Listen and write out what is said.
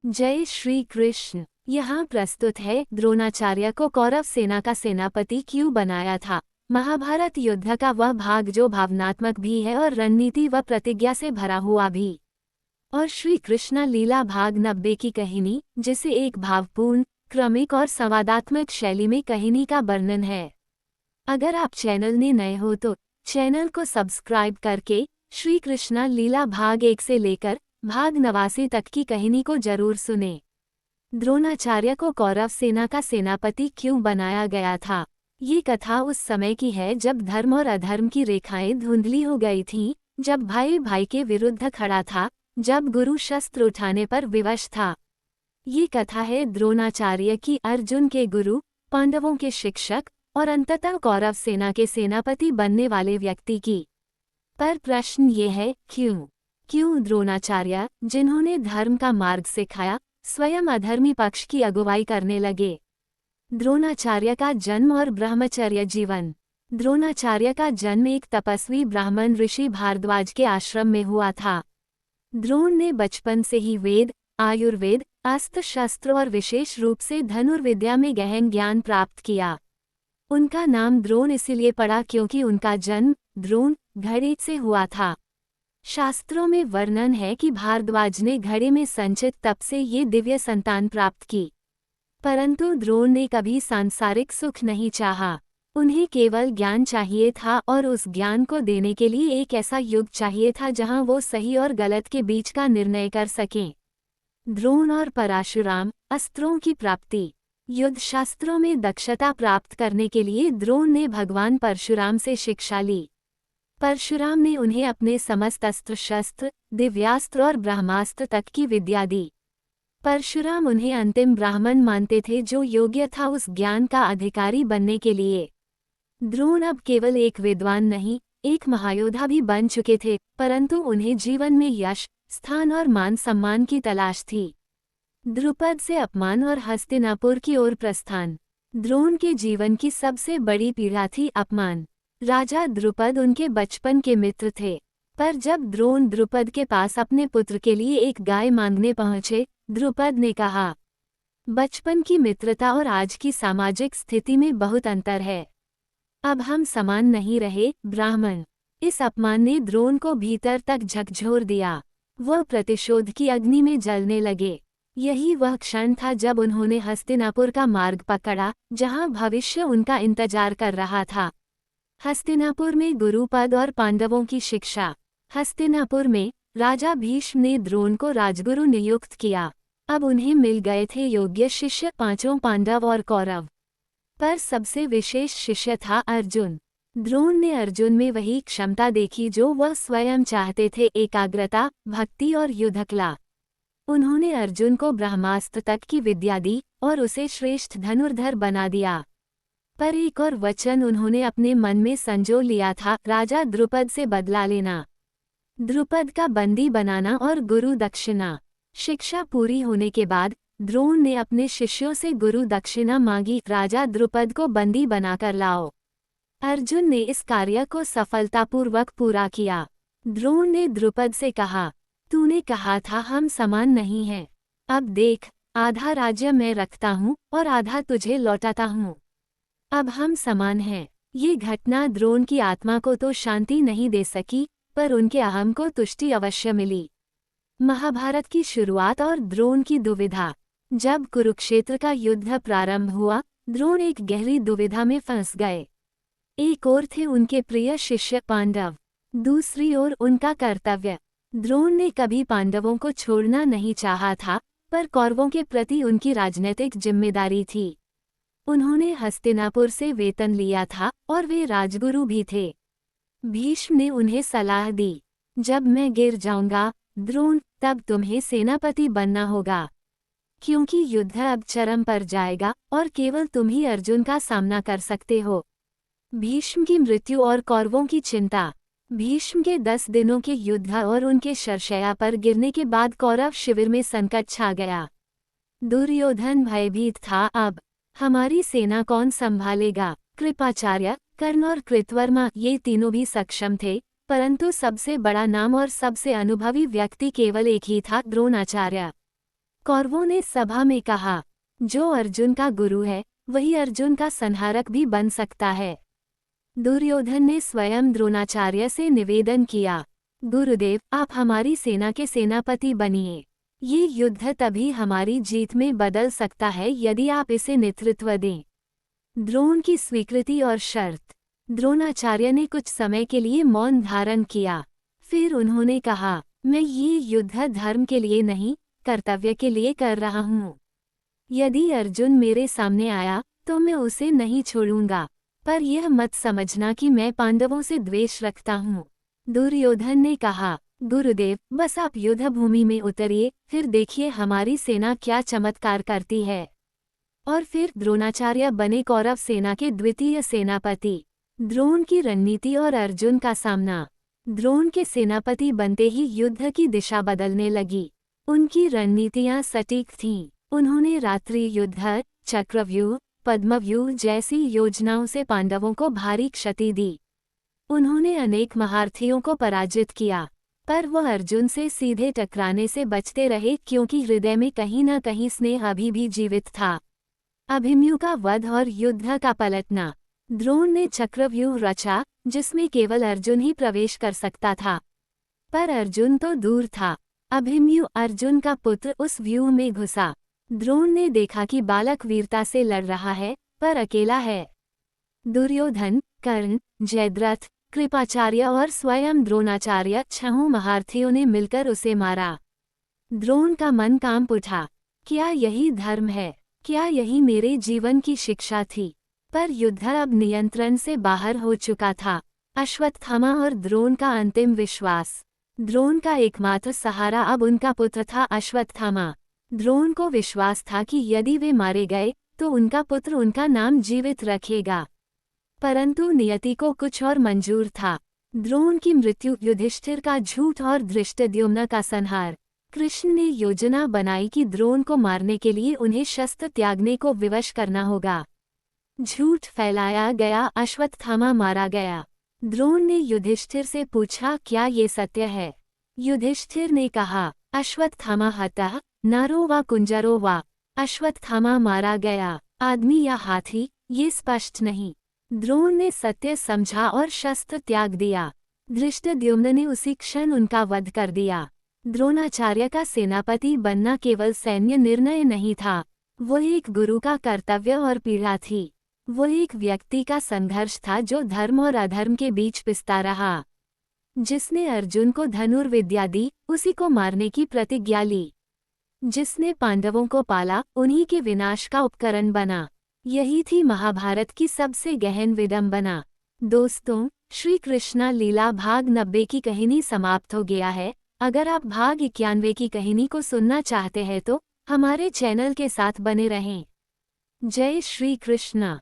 जय श्री कृष्ण। यहाँ प्रस्तुत है द्रोणाचार्य को कौरव सेना का सेनापति क्यों बनाया था। महाभारत युद्ध का वह भाग जो भावनात्मक भी है और रणनीति व प्रतिज्ञा से भरा हुआ भी। और श्री कृष्ण लीला भाग 90 की कहानी, जिसे एक भावपूर्ण, क्रमिक और संवादात्मक शैली में कहानी का वर्णन है। अगर आप चैनल में नए हो तो चैनल को सब्सक्राइब करके श्री कृष्ण लीला भाग 1 से लेकर भाग 89 तक की कहानी को जरूर सुने। द्रोणाचार्य को कौरव सेना का सेनापति क्यों बनाया गया था। ये कथा उस समय की है जब धर्म और अधर्म की रेखाएं धुंधली हो गई थीं, जब भाई भाई के विरुद्ध खड़ा था, जब गुरु शस्त्र उठाने पर विवश था। ये कथा है द्रोणाचार्य की, अर्जुन के गुरु, पांडवों के शिक्षक और अंततः कौरव सेना के सेनापति बनने वाले व्यक्ति की। पर प्रश्न ये है, क्यों द्रोणाचार्य, जिन्होंने धर्म का मार्ग सिखाया, स्वयं अधर्मी पक्ष की अगुवाई करने लगे। द्रोणाचार्य का जन्म और ब्रह्मचर्य जीवन। द्रोणाचार्य का जन्म एक तपस्वी ब्राह्मण ऋषि भारद्वाज के आश्रम में हुआ था। द्रोण ने बचपन से ही वेद, आयुर्वेद, अस्त्र शस्त्र और विशेष रूप से धनुर्विद्या में गहन ज्ञान प्राप्त किया। उनका नाम द्रोण इसलिए पड़ा क्योंकि उनका जन्म द्रोण घड़े से हुआ था। शास्त्रों में वर्णन है कि भारद्वाज ने घड़े में संचित तप से ये दिव्य संतान प्राप्त की। परंतु द्रोण ने कभी सांसारिक सुख नहीं चाहा। उन्हें केवल ज्ञान चाहिए था और उस ज्ञान को देने के लिए एक ऐसा युग चाहिए था जहां वो सही और गलत के बीच का निर्णय कर सकें। द्रोण और परशुराम, अस्त्रों की प्राप्ति। युद्ध शास्त्रों में दक्षता प्राप्त करने के लिए द्रोण ने भगवान परशुराम से शिक्षा ली। परशुराम ने उन्हें अपने समस्त अस्त्र शस्त्र, दिव्यास्त्र और ब्रह्मास्त्र तक की विद्या दी। परशुराम उन्हें अंतिम ब्राह्मण मानते थे जो योग्य था उस ज्ञान का अधिकारी बनने के लिए। द्रोण अब केवल एक विद्वान नहीं, एक महायोद्धा भी बन चुके थे, परंतु उन्हें जीवन में यश, स्थान और मान सम्मान की तलाश थी। द्रुपद से अपमान और हस्तिनापुर की ओर प्रस्थान। द्रोण के जीवन की सबसे बड़ी पीड़ा थी अपमान। राजा द्रुपद उनके बचपन के मित्र थे, पर जब द्रोण द्रुपद के पास अपने पुत्र के लिए एक गाय मांगने पहुंचे, द्रुपद ने कहा, बचपन की मित्रता और आज की सामाजिक स्थिति में बहुत अंतर है। अब हम समान नहीं रहे, ब्राह्मण। इस अपमान ने द्रोण को भीतर तक झकझोर दिया। वह प्रतिशोध की अग्नि में जलने लगे। यही वह क्षण था जब उन्होंने हस्तिनापुर का मार्ग पकड़ा, जहां भविष्य उनका इंतजार कर रहा था। हस्तिनापुर में गुरुपद और पांडवों की शिक्षा। हस्तिनापुर में राजा भीष्म ने द्रोण को राजगुरु नियुक्त किया। अब उन्हें मिल गए थे योग्य शिष्य, पांचों पांडव और कौरव। पर सबसे विशेष शिष्य था अर्जुन। द्रोण ने अर्जुन में वही क्षमता देखी जो वह स्वयं चाहते थे, एकाग्रता, भक्ति और युद्धकला। उन्होंने अर्जुन को ब्रह्मास्त्र तक की विद्या दी और उसे श्रेष्ठ धनुर्धर बना दिया। पर एक और वचन उन्होंने अपने मन में संजो लिया था, राजा द्रुपद से बदला लेना। द्रुपद का बंदी बनाना और गुरु दक्षिणा। शिक्षा पूरी होने के बाद द्रोण ने अपने शिष्यों से गुरु दक्षिणा मांगी, राजा द्रुपद को बंदी बनाकर लाओ। अर्जुन ने इस कार्य को सफलतापूर्वक पूरा किया। द्रोण ने द्रुपद से कहा, तूने कहा था हम समान नहीं हैं। अब देख, आधा राज्य मैं रखता हूँ और आधा तुझे लौटाता हूँ। अब हम समान हैं। ये घटना द्रोण की आत्मा को तो शांति नहीं दे सकी, पर उनके अहम को तुष्टि अवश्य मिली। महाभारत की शुरुआत और द्रोण की दुविधा। जब कुरुक्षेत्र का युद्ध प्रारंभ हुआ, द्रोण एक गहरी दुविधा में फंस गए। एक ओर थे उनके प्रिय शिष्य पांडव, दूसरी ओर उनका कर्तव्य। द्रोण ने कभी पांडवों को छोड़ना नहीं चाहा था, पर कौरवों के प्रति उनकी राजनीतिक जिम्मेदारी थी। उन्होंने हस्तिनापुर से वेतन लिया था और वे राजगुरु भी थे। भीष्म ने उन्हें सलाह दी, जब मैं गिर जाऊंगा द्रोण, तब तुम्हें सेनापति बनना होगा, क्योंकि युद्ध अब चरम पर जाएगा और केवल तुम ही अर्जुन का सामना कर सकते हो। भीष्म की मृत्यु और कौरवों की चिंता। भीष्म के 10 दिनों के युद्ध और उनके शरशय्या पर गिरने के बाद कौरव शिविर में संकट छा गया। दुर्योधन भयभीत था, अब हमारी सेना कौन संभालेगा। कृपाचार्य, कर्ण और कृतवर्मा, ये तीनों भी सक्षम थे, परंतु सबसे बड़ा नाम और सबसे अनुभवी व्यक्ति केवल एक ही था, द्रोणाचार्य। कौरवों ने सभा में कहा, जो अर्जुन का गुरु है वही अर्जुन का संहारक भी बन सकता है। दुर्योधन ने स्वयं द्रोणाचार्य से निवेदन किया, गुरुदेव आप हमारी सेना के सेनापति बनिए। ये युद्ध तभी हमारी जीत में बदल सकता है यदि आप इसे नेतृत्व दें। द्रोण की स्वीकृति और शर्त। द्रोणाचार्य ने कुछ समय के लिए मौन धारण किया। फिर उन्होंने कहा, मैं ये युद्ध धर्म के लिए नहीं, कर्तव्य के लिए कर रहा हूँ। यदि अर्जुन मेरे सामने आया तो मैं उसे नहीं छोड़ूंगा, पर यह मत समझना कि मैं पांडवों से द्वेष रखता हूँ। दुर्योधन ने कहा, गुरुदेव बस आप युद्ध भूमि में उतरिए, फिर देखिए हमारी सेना क्या चमत्कार करती है। और फिर द्रोणाचार्य बने कौरव सेना के द्वितीय सेनापति। द्रोण की रणनीति और अर्जुन का सामना। द्रोण के सेनापति बनते ही युद्ध की दिशा बदलने लगी। उनकी रणनीतियां सटीक थीं। उन्होंने रात्रि युद्ध, चक्रव्यूह, पद्मव्यूह जैसी योजनाओं से पांडवों को भारी क्षति दी। उन्होंने अनेक महारथियों को पराजित किया, पर वह अर्जुन से सीधे टकराने से बचते रहे क्योंकि हृदय में कहीं न कहीं स्नेह अभी भी जीवित था। अभिमन्यु का वध और युद्ध का पलटना। द्रोण ने चक्रव्यूह रचा जिसमें केवल अर्जुन ही प्रवेश कर सकता था, पर अर्जुन तो दूर था। अभिमन्यु अर्जुन का पुत्र उस व्यूह में घुसा। द्रोण ने देखा कि बालक वीरता से लड़ रहा है, पर अकेला है। दुर्योधन, कर्ण, जयद्रथ, कृपाचार्य और स्वयं द्रोणाचार्य छहों महारथियों ने मिलकर उसे मारा। द्रोण का मन कांप उठा। क्या यही धर्म है? क्या यही मेरे जीवन की शिक्षा थी? पर युद्ध अब नियंत्रण से बाहर हो चुका था। अश्वत्थामा और द्रोण का अंतिम विश्वास। द्रोण का एकमात्र सहारा अब उनका पुत्र था अश्वत्थामा। द्रोण को विश्वास था कि यदि वे मारे गए तो उनका पुत्र उनका नाम जीवित रखेगा। परंतु नियति को कुछ और मंजूर था। द्रोण की मृत्यु, युधिष्ठिर का झूठ और धृष्टद्युम्न का संहार। कृष्ण ने योजना बनाई कि द्रोण को मारने के लिए उन्हें शस्त्र त्यागने को विवश करना होगा। झूठ फैलाया गया, अश्वत्थामा मारा गया। द्रोण ने युधिष्ठिर से पूछा, क्या ये सत्य है? युधिष्ठिर ने कहा, अश्वत्थामा हतः नारो वा कुंजरो वा। अश्वत्थामा मारा गया, आदमी या हाथी, ये स्पष्ट नहीं। द्रोण ने सत्य समझा और शस्त्र त्याग दिया। धृष्टद्युम्न ने उसी क्षण उनका वध कर दिया। द्रोणाचार्य का सेनापति बनना केवल सैन्य निर्णय नहीं था, वो एक गुरु का कर्तव्य और पीड़ा थी। वो एक व्यक्ति का संघर्ष था जो धर्म और अधर्म के बीच पिसता रहा। जिसने अर्जुन को धनुर्विद्या दी, उसी को मारने की प्रतिज्ञा ली। जिसने पांडवों को पाला, उन्हीं के विनाश का उपकरण बना। यही थी महाभारत की सबसे गहन विडंबना। दोस्तों, श्री कृष्णा लीला भाग 90 की कहानी समाप्त हो गया है। अगर आप भाग 91 की कहानी को सुनना चाहते हैं तो हमारे चैनल के साथ बने रहें। जय श्री कृष्णा।